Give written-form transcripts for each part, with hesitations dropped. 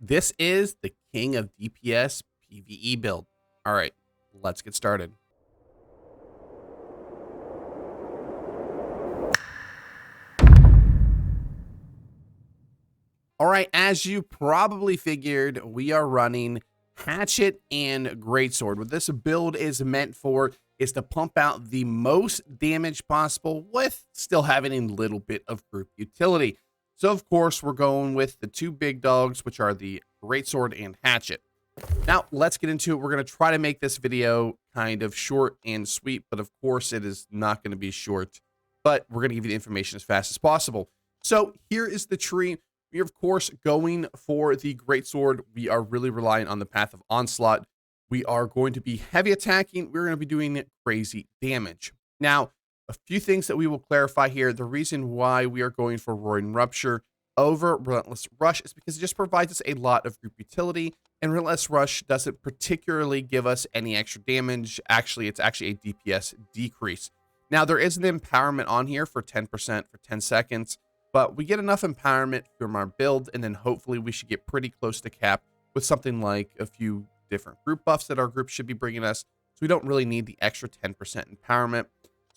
This is the king of DPS PVE build. All right, let's get started. All right, as you probably figured, we are running Hatchet and Greatsword. What this build is meant for is to pump out the most damage possible with still having a little bit of group utility. So, of course, we're going with the two big dogs, which are the Greatsword and Hatchet. Now, let's get into it. We're going to try to make this video kind of short and sweet, but of course, it is not going to be short, but we're going to give you the information as fast as possible. So, here is the tree. We are, of course, going for the Greatsword. We are really relying on the path of Onslaught. We are going to be heavy attacking. We're going to be doing crazy damage. Now, a few things that we will clarify here. The reason why we are going for Roaring Rupture over Relentless Rush is because it just provides us a lot of group utility, and Relentless Rush doesn't particularly give us any extra damage. Actually, it's actually a DPS decrease. Now, there is an empowerment on here for 10% for 10 seconds, but we get enough empowerment from our build, and then hopefully we should get pretty close to cap with something like a few different group buffs that our group should be bringing us, so we don't really need the extra 10% empowerment.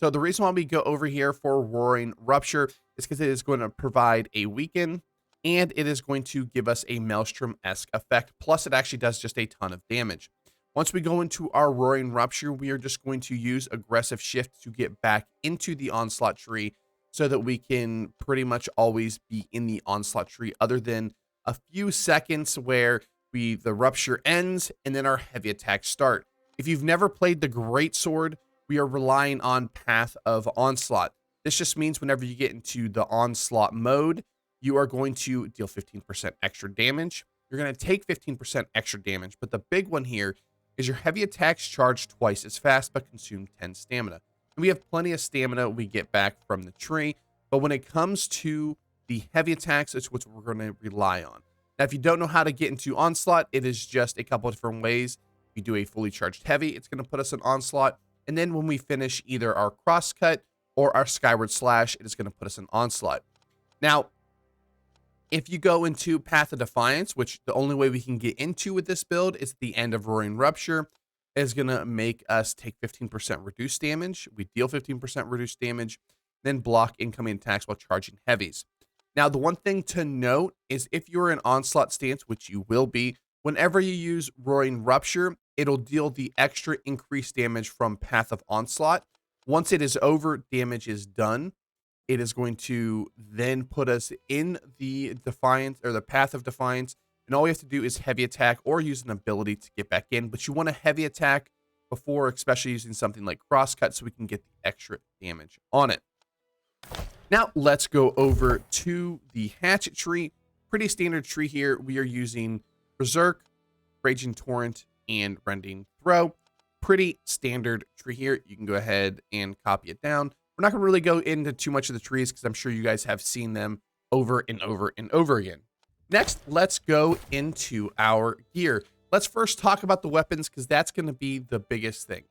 So the reason why we go over here for Roaring Rupture is because it is going to provide a weaken, and it is going to give us a Maelstrom-esque effect, plus it actually does just a ton of damage. Once we go into our Roaring Rupture, we are just going to use Aggressive Shift to get back into the Onslaught tree so that we can pretty much always be in the Onslaught tree, other than a few seconds where the Rupture ends and then our heavy attacks start. If you've never played the Greatsword, we are relying on Path of Onslaught. This just means whenever you get into the Onslaught mode, you are going to deal 15% extra damage. You're going to take 15% extra damage, but the big one here is your heavy attacks charge twice as fast but consume 10 stamina. And we have plenty of stamina we get back from the tree, but when it comes to the heavy attacks, it's what we're going to rely on. Now, if you don't know how to get into Onslaught, it is just a couple of different ways. If you do a fully charged heavy, it's going to put us in Onslaught. And then when we finish either our crosscut or our skyward slash, it is going to put us in Onslaught. Now, if you go into Path of Defiance, which the only way we can get into with this build is the end of Roaring Rupture, is going to make us take 15% reduced damage. We deal 15% reduced damage, then block incoming attacks while charging heavies. Now, the one thing to note is if you're in Onslaught stance, which you will be, whenever you use Roaring Rupture, it'll deal the extra increased damage from Path of Onslaught. Once it is over, damage is done. It is going to then put us in the Defiance or the Path of Defiance, and all we have to do is heavy attack or use an ability to get back in. But you want a heavy attack before, especially using something like Crosscut, so we can get the extra damage on it. Now, let's go over to the Hatchet Tree. Pretty standard tree here. We are using Berserk, Raging Torrent, and Rending Throw. Pretty standard tree here. You can go ahead and copy it down. We're not going to really go into too much of the trees because I'm sure you guys have seen them over and over and over again. Next, let's go into our gear. Let's first talk about the weapons because that's going to be the biggest thing.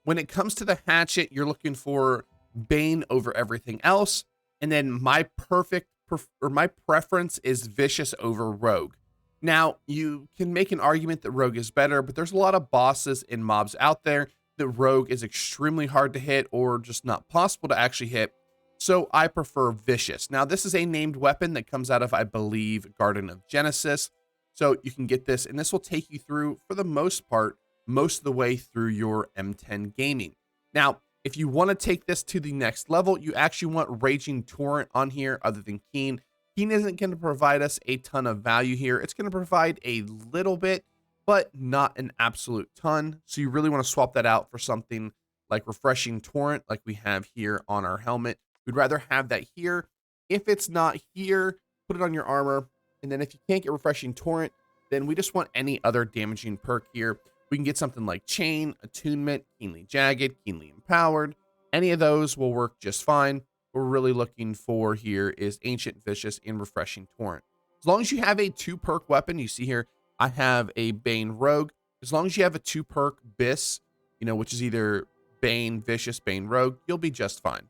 When it comes to the hatchet, you're looking for Bane over everything else. And then my preference is Vicious over Rogue. Now, you can make an argument that Rogue is better, but there's a lot of bosses and mobs out there that Rogue is extremely hard to hit or just not possible to actually hit. So I prefer Vicious. Now, this is a named weapon that comes out of, I believe, Garden of Genesis. So you can get this, and this will take you through, for the most part, most of the way through your M10 gaming. Now, if you want to take this to the next level, you actually want Raging Torrent on here other than Keen. Keen isn't going to provide us a ton of value here. It's going to provide a little bit, but not an absolute ton. So you really want to swap that out for something like Refreshing Torrent, like we have here on our helmet. We'd rather have that here. If it's not here, put it on your armor. And then if you can't get Refreshing Torrent, then we just want any other damaging perk here. We can get something like Chain, Attunement, Keenly Jagged, Keenly Empowered. Any of those will work just fine. What we're really looking for here is Ancient, Vicious, and Refreshing Torrent. As long as you have a 2-perk weapon, you see here, I have a Bane Rogue. As long as you have a 2-perk Biss, which is either Bane, Vicious, Bane Rogue, you'll be just fine.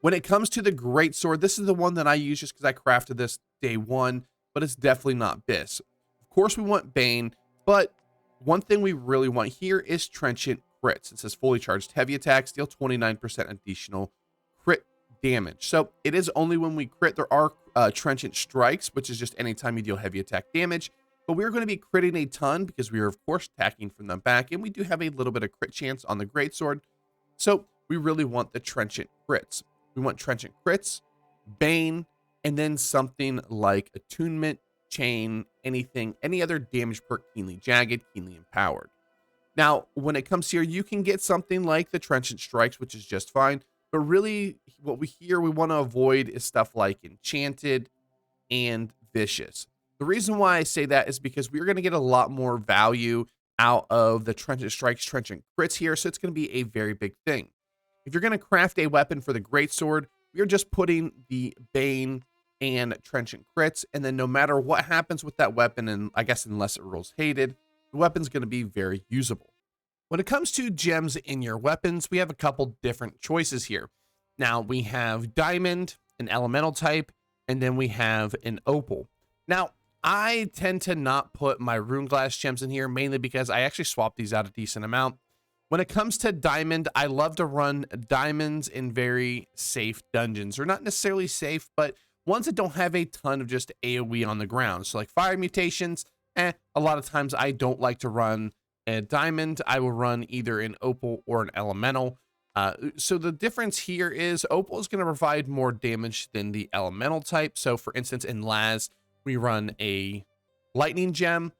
When it comes to the Greatsword, this is the one that I use just because I crafted this day one, but it's definitely not Biss. course, we want Bane, but one thing we really want here is Trenchant crits. It says fully charged heavy attacks deal 29% additional crit damage. So it is only when we crit. There are Trenchant strikes, which is just anytime you deal heavy attack damage. But we're going to be critting a ton because we are, of course, attacking from the back, and we do have a little bit of crit chance on the greatsword. So we really want the Trenchant crits. We want Trenchant crits, Bane, and then something like Attunement, Chain, anything, any other damage perk, Keenly Jagged, Keenly Empowered. Now, when it comes here, you can get something like the Trenchant Strikes, which is just fine. But really, what we want to avoid is stuff like Enchanted and Vicious. The reason why I say that is because we're going to get a lot more value out of the Trenchant Strikes, Trenchant Crits here, so it's going to be a very big thing. If you're going to craft a weapon for the Greatsword, we're just putting the Bane and Trenchant Crits, and then no matter what happens with that weapon, and I guess unless it rolls hated, the weapon's going to be very usable. When it comes to gems in your weapons, we have a couple different choices here. Now, we have Diamond, an Elemental type, and then we have an Opal. Now, I tend to not put my Rune Glass gems in here, mainly because I actually swap these out a decent amount. When it comes to Diamond, I love to run diamonds in very safe dungeons, or not necessarily safe, but ones that don't have a ton of just AoE on the ground. So like fire mutations, a lot of times I don't like to run a Diamond. I will run either an Opal or an Elemental. So the difference here is Opal is going to provide more damage than the Elemental type. So for instance, in Laz, we run a Lightning Gem.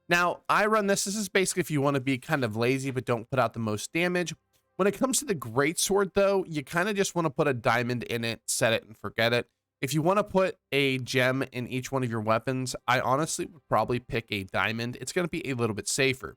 Now, I run this. This is basically if you want to be kind of lazy but don't put out the most damage. When it comes to the Greatsword, though, you kind of just want to put a diamond in it, set it, and forget it. If you want to put a gem in each one of your weapons, I honestly would probably pick a diamond. It's going to be a little bit safer.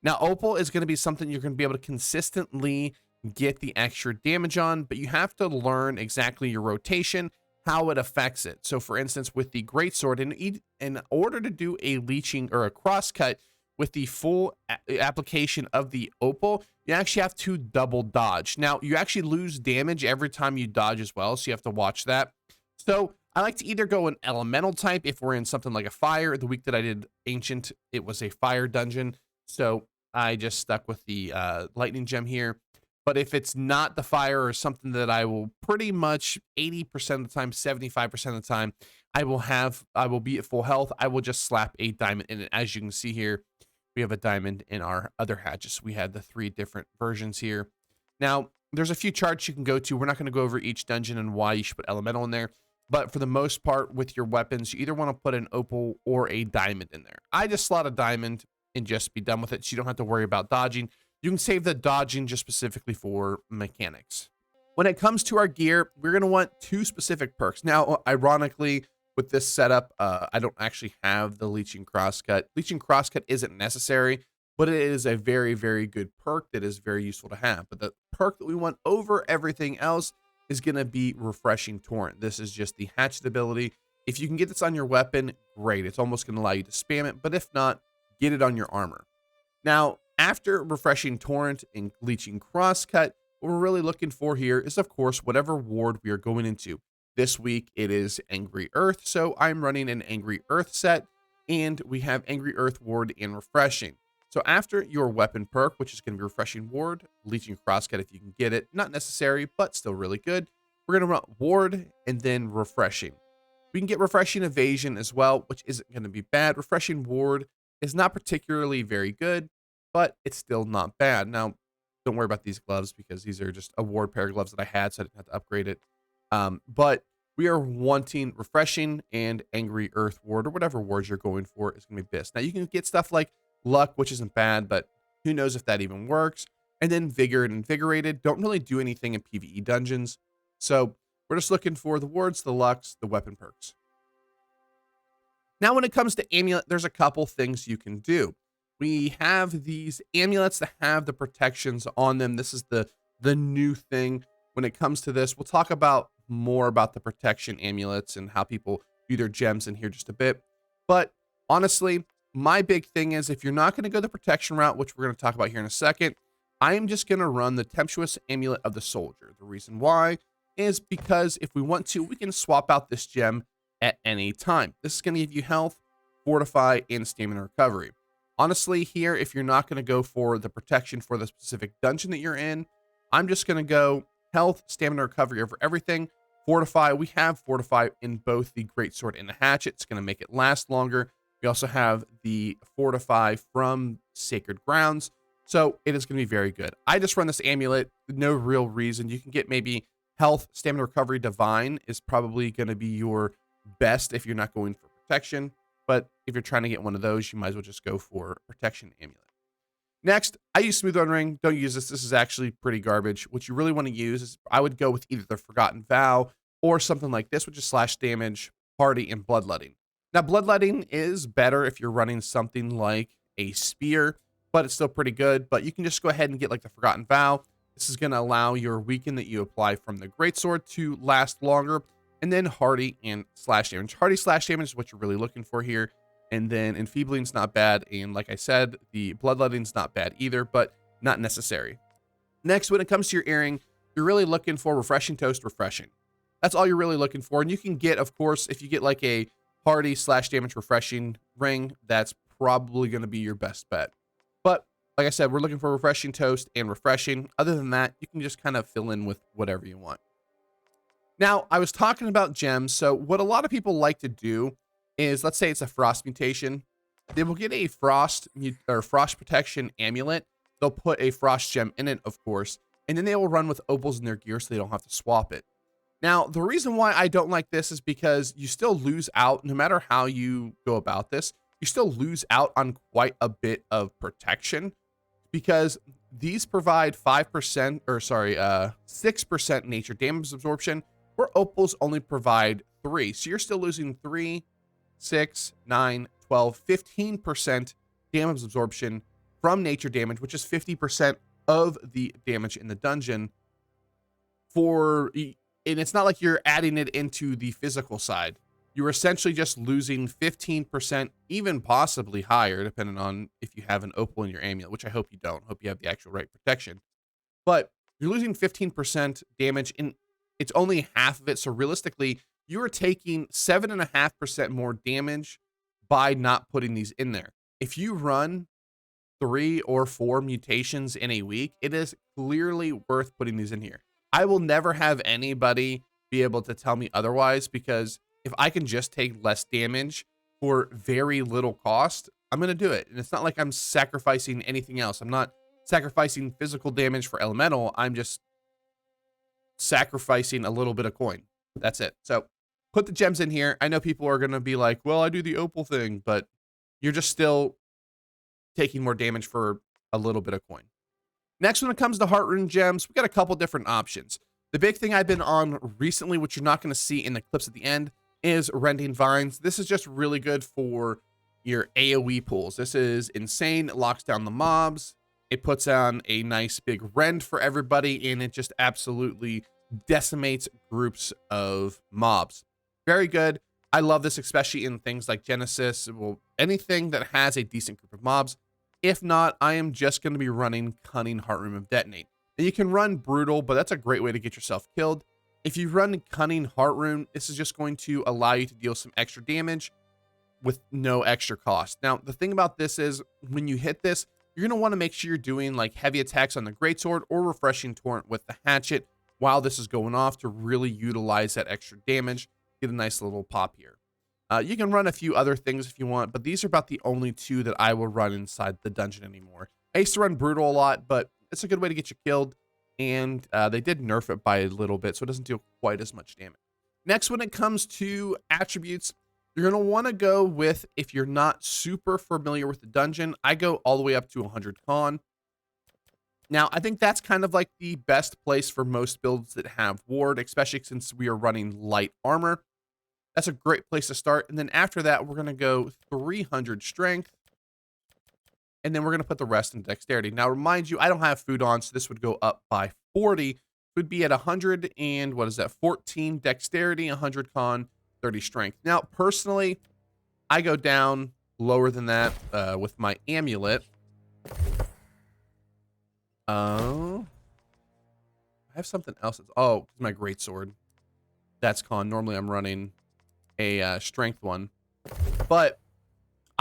Now, Opal is going to be something you're going to be able to consistently get the extra damage on, but you have to learn exactly your rotation, how it affects it. So for instance, with the Greatsword, in order to do a leeching or a crosscut with the full application of the Opal, you actually have to double dodge. Now, you actually lose damage every time you dodge as well, so you have to watch that. So I like to either go an Elemental type if we're in something like a fire. The week that I did Ancient, it was a fire dungeon, so I just stuck with the Lightning Gem here. But if it's not the fire or something that I will pretty much 80% of the time, 75% of the time, I will be at full health. I will just slap a diamond in it. As you can see here, we have a diamond in our other hatches. We had the 3 different versions here. Now, there's a few charts you can go to. We're not going to go over each dungeon and why you should put Elemental in there. But for the most part, with your weapons, you either want to put an Opal or a diamond in there. I just slot a diamond and just be done with it, so you don't have to worry about dodging. You can save the dodging just specifically for mechanics. When it comes to our gear, we're going to want 2 specific perks. Now, ironically, with this setup, I don't actually have the Leeching Crosscut. Leeching Crosscut isn't necessary, but it is a very, very good perk that is very useful to have. But the perk that we want over everything else is going to be Refreshing Torrent. This is just the Hatchet ability. If you can get this on your weapon, great. It's almost going to allow you to spam it, but if not, get it on your armor. Now, after Refreshing Torrent and Leeching Crosscut, what we're really looking for here is, of course, whatever ward we are going into. This week, it is Angry Earth, so I'm running an Angry Earth set, and we have Angry Earth Ward and Refreshing. So after your weapon perk, which is going to be Refreshing Ward, Leeching Crosscut if you can get it, not necessary, but still really good, we're going to run Ward and then Refreshing. We can get Refreshing Evasion as well, which isn't going to be bad. Refreshing Ward is not particularly very good, but it's still not bad. Now, don't worry about these gloves because these are just a ward pair of gloves that I had, so I didn't have to upgrade it. But we are wanting Refreshing and Angry Earth Ward, or whatever wards you're going for is going to be best. Now, you can get stuff like Luck, which isn't bad, but who knows if that even works. And then Vigor and Invigorated don't really do anything in PvE dungeons. So we're just looking for the wards, the lucks, the weapon perks. Now, when it comes to amulet, there's a couple things you can do. We have these amulets that have the protections on them. This is the new thing when it comes to this. We'll talk about more about the protection amulets and how people do their gems in here just a bit. But honestly, my big thing is if you're not going to go the protection route, which we're going to talk about here in a second, I am just going to run the Tempestuous Amulet of the Soldier. The reason why is because if we want to, we can swap out this gem at any time. This is going to give you health fortify, and stamina recovery. Honestly, here, if you're not going to go for the protection for the specific dungeon that you're in, I'm just going to go health, stamina recovery over everything. Fortify, we have fortify in both the greatsword and the hatchet. It's going to make it last longer. We also have the fortify from Sacred Grounds. So it is going to be very good. I just run this amulet. No real reason. You can get maybe health, stamina recovery, divine is probably going to be your best if you're not going for protection. But if you're trying to get one of those, you might as well just go for protection amulet. Next, I use Smooth On Ring. Don't use this. This is actually pretty garbage. What you really want to use is I would go with either the Forgotten Vow or something like this, which is slash damage, party, and bloodletting. Now, bloodletting is better if you're running something like a spear, but it's still pretty good. But you can just go ahead and get like the Forgotten Vow. This is going to allow your weaken that you apply from the greatsword to last longer. And then hardy and slash damage. Hardy slash damage is what you're really looking for here. And then enfeebling's not bad. And like I said, the bloodletting's not bad either, but not necessary. Next, when it comes to your earring, you're really looking for refreshing toast, refreshing. That's all you're really looking for. And you can get, of course, if you get like a hardy slash damage refreshing ring, that's probably going to be your best bet. But like I said, we're looking for refreshing toast and refreshing. Other than that, you can just kind of fill in with whatever you want. Now, I was talking about gems. So what a lot of people like to do is, let's say it's a frost mutation. They will get a frost protection amulet. They'll put a frost gem in it, of course, and then they will run with opals in their gear so they don't have to swap it. Now, the reason why I don't like this is because you still lose out, no matter how you go about this, you still lose out on quite a bit of protection because these provide 6% nature damage absorption, where opals only provide 3. So you're still losing 3, 6, 9, 12, 15% damage absorption from nature damage, which is 50% of the damage in the dungeon. And it's not like you're adding it into the physical side. You're essentially just losing 15%, even possibly higher, depending on if you have an opal in your amulet, which I hope you don't. Hope you have the actual right protection. But you're losing 15% damage, and it's only half of it. So realistically, you are taking 7.5% more damage by not putting these in there. If you run 3 or 4 mutations in a week, it is clearly worth putting these in here. I will never have anybody be able to tell me otherwise, because if I can just take less damage for very little cost, I'm going to do it. And it's not like I'm sacrificing anything else. I'm not sacrificing physical damage for elemental. I'm just sacrificing a little bit of coin. That's it. So put the gems in here. I know people are going to be like, well, I do the opal thing, but you're just still taking more damage for a little bit of coin. Next, when it comes to heart rune gems, we got a couple different options. The big thing I've been on recently, which you're not going to see in the clips at the end, is rending vines. This is just really good for your AoE pools. This is insane. It locks down the mobs. It puts on a nice big rend for everybody, and it just absolutely decimates groups of mobs. Very good. I love this, especially in things like Genesis. Well, anything that has a decent group of mobs. If not, I am just going to be running Cunning Heart Rune of Detonate. And you can run Brutal, but that's a great way to get yourself killed. If you run Cunning Heart Rune, this is just going to allow you to deal some extra damage with no extra cost. Now, the thing about this is when you hit this, you're going to want to make sure you're doing like heavy attacks on the Greatsword or Refreshing Torrent with the Hatchet while this is going off to really utilize that extra damage. Get a nice little pop here. You can run a few other things if you want, but these are about the only 2 that I will run inside the dungeon anymore. I used to run Brutal a lot, but it's a good way to get you killed, and they did nerf it by a little bit, so it doesn't deal quite as much damage. Next, when it comes to attributes, you're going to want to go with, if you're not super familiar with the dungeon, I go all the way up to 100 con. Now, I think that's kind of like the best place for most builds that have ward, especially since we are running light armor. That's a great place to start. And then after that, we're going to go 300 strength. And then we're going to put the rest in dexterity. Now, remind you, I don't have food on, so this would go up by 40. It would be at 100 and what is that? 14 dexterity, 100 con, 30 strength. Now, personally, I go down lower than that with my amulet. I have something else. Oh, my greatsword. That's con. Normally, I'm running a strength one, but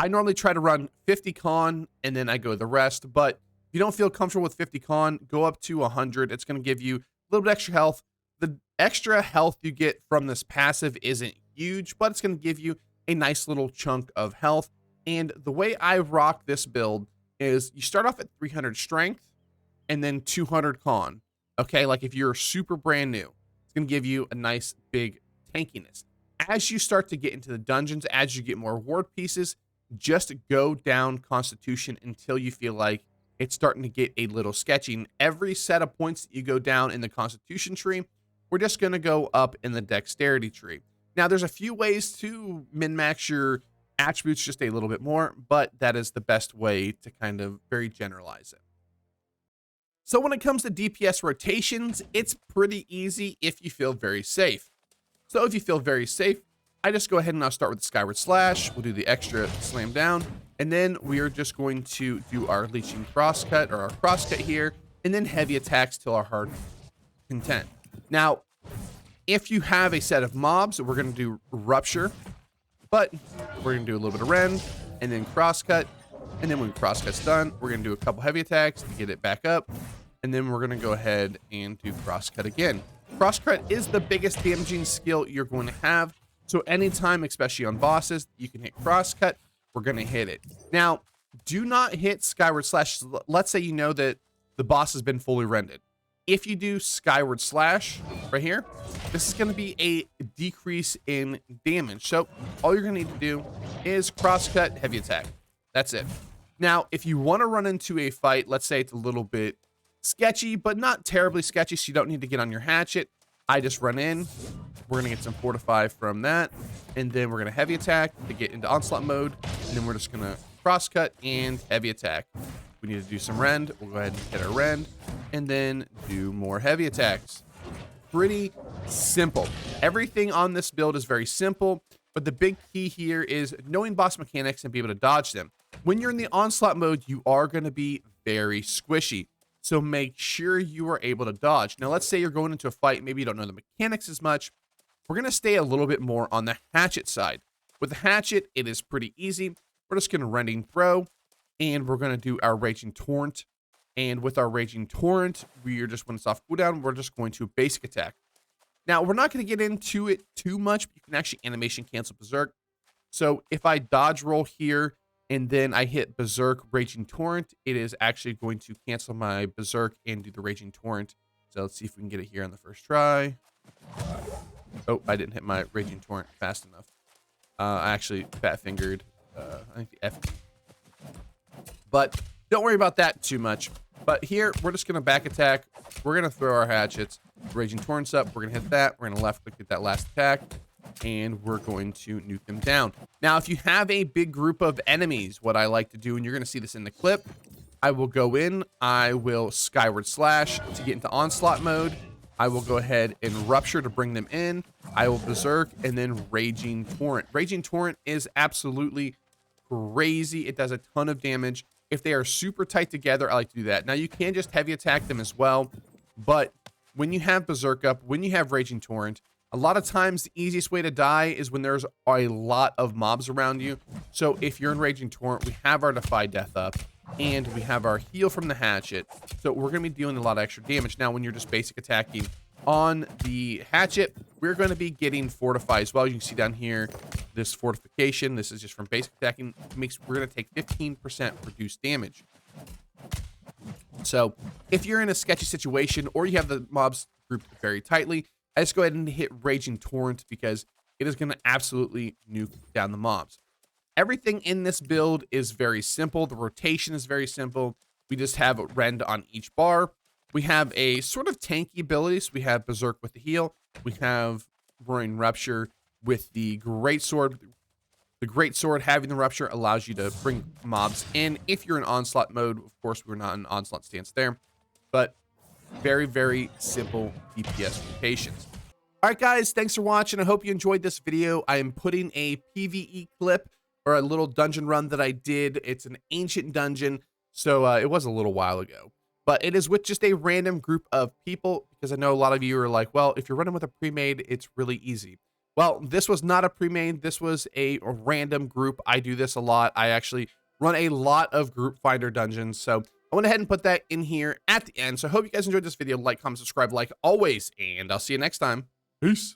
I normally try to run 50 con and then I go the rest, but if you don't feel comfortable with 50 con, go up to 100. It's going to give you a little bit extra health. The extra health you get from this passive isn't huge, but it's going to give you a nice little chunk of health. And the way I rock this build is you start off at 300 strength and then 200 con. Okay, like if you're super brand new, it's going to give you a nice big tankiness. As you start to get into the dungeons, as you get more ward pieces, just go down Constitution until you feel like it's starting to get a little sketchy. And every set of points that you go down in the Constitution tree, we're just going to go up in the Dexterity tree. Now, there's a few ways to min-max your attributes just a little bit more, but that is the best way to kind of very generalize it. So when it comes to DPS rotations, it's pretty easy if you feel very safe. So if you feel very safe, I just go ahead and I'll start with the Skyward Slash. We'll do the extra slam down, and then we are just going to do our Leeching Crosscut or our Crosscut here, and then heavy attacks till our heart content. Now, if you have a set of mobs, we're going to do Rupture, but we're going to do a little bit of Rend, and then Crosscut, and then when Crosscut's done, we're going to do a couple heavy attacks to get it back up, and then we're going to go ahead and do Crosscut again. Crosscut is the biggest damaging skill you're going to have, so anytime, especially on bosses, you can hit Crosscut, we're going to hit it. Now, do not hit Skyward Slash. Let's say you know that the boss has been fully rendered. If you do Skyward Slash right here, this is going to be a decrease in damage. So all you're going to need to do is Crosscut, heavy attack. That's it. Now, if you want to run into a fight, let's say it's a little bit sketchy, but not terribly sketchy, so you don't need to get on your hatchet, I just run in. We're going to get some Fortify from that, and then we're going to heavy attack to get into onslaught mode, and then we're just going to Crosscut and heavy attack. We need to do some Rend. We'll go ahead and hit our Rend, and then do more heavy attacks. Pretty simple. Everything on this build is very simple, but the big key here is knowing boss mechanics and be able to dodge them. When you're in the onslaught mode, you are going to be very squishy, so make sure you are able to dodge. Now, let's say you're going into a fight, maybe you don't know the mechanics as much. We're going to stay a little bit more on the hatchet side. With the hatchet, it is pretty easy. We're just going to Rending Throw, and we're going to do our Raging Torrent. And with our Raging Torrent, we are just, when it's off cooldown, we're just going to basic attack. Now, we're not going to get into it too much, but you can actually animation cancel Berserk. So if I dodge roll here, and then I hit Berserk Raging Torrent, it is actually going to cancel my Berserk and do the Raging Torrent. So let's see if we can get it here on the first try. Oh, I didn't hit my Raging Torrent fast enough. I actually fat-fingered, I think the F. But don't worry about that too much. But here, we're just going to back attack. We're going to throw our hatchets. Raging Torrents up. We're going to hit that. We're going to left click at that last attack. And we're going to nuke them down. Now, if you have a big group of enemies, what I like to do, and you're going to see this in the clip, I will go in. I will Skyward Slash to get into onslaught mode. I will go ahead and Rupture to bring them in. I will Berserk and then Raging Torrent. Raging Torrent is absolutely crazy. It does a ton of damage. If they are super tight together, I like to do that. Now, you can just heavy attack them as well, but when you have Berserk up, when you have Raging Torrent, a lot of times the easiest way to die is when there's a lot of mobs around you. So if you're in Raging Torrent, we have our Defy Death up, and we have our heal from the hatchet. So we're going to be dealing a lot of extra damage. Now, when you're just basic attacking on the hatchet, we're going to be getting Fortify as well. You can see down here, this fortification. This is just from basic attacking. We're going to take 15% reduced damage. So if you're in a sketchy situation or you have the mobs grouped very tightly, I just go ahead and hit Raging Torrent because it is going to absolutely nuke down the mobs. Everything in this build is very simple. The rotation is very simple. We just have Rend on each bar. We have a sort of tanky ability. So we have Berserk with the heal. We have Roaring Rupture with the Greatsword. The Greatsword having the Rupture allows you to bring mobs in. If you're in Onslaught mode, of course, we're not in Onslaught stance there. But very, very simple DPS rotations. All right, guys, thanks for watching. I hope you enjoyed this video. I am putting a PVE clip or a little dungeon run that I did. It's an ancient dungeon, so it was a little while ago. But it is with just a random group of people, because I know a lot of you are like, well, if you're running with a pre-made, it's really easy. Well, this was not a pre-made. This was a random group. I do this a lot. I actually run a lot of group finder dungeons. So I went ahead and put that in here at the end. So I hope you guys enjoyed this video. Like, comment, subscribe, like always, and I'll see you next time. Peace.